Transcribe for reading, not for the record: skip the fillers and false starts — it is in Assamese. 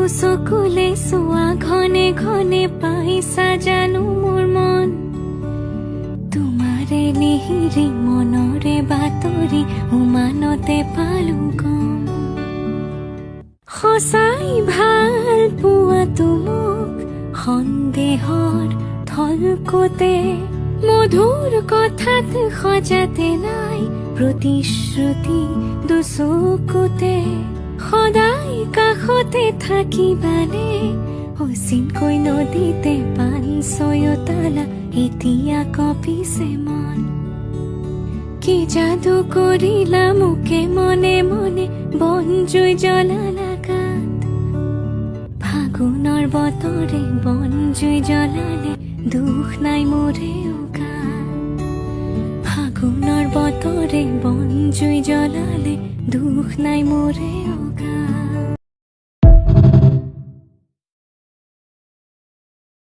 চকুলে চোৱা ঘনে ঘনে পাইছা জানো মোৰ মন তোমাৰে নিহিৰি মনৰে বাতৰি উমানতে পালো গম সঁচাই ভাল পোৱাটো মোক সন্দেহৰ থলকতে মধুৰ কথাত সজাতে নাই প্ৰতিশ্ৰুতি দুচকুতে সদায় কাষতে থাকিবানে অচিনকৈ নদীতে পান ছয়তালা এতিয়া কঁপিছে মন কি যাদু কৰিলা মোকে মনে মনে বন জুই জ্বলালা গাত ফাগুনৰ বতৰে বন জুই জ্বলালে দুখ নাই মোৰে গাত ফাগুনৰ বতৰে বন জুই জ্বলালে দুখ নাই মোৰে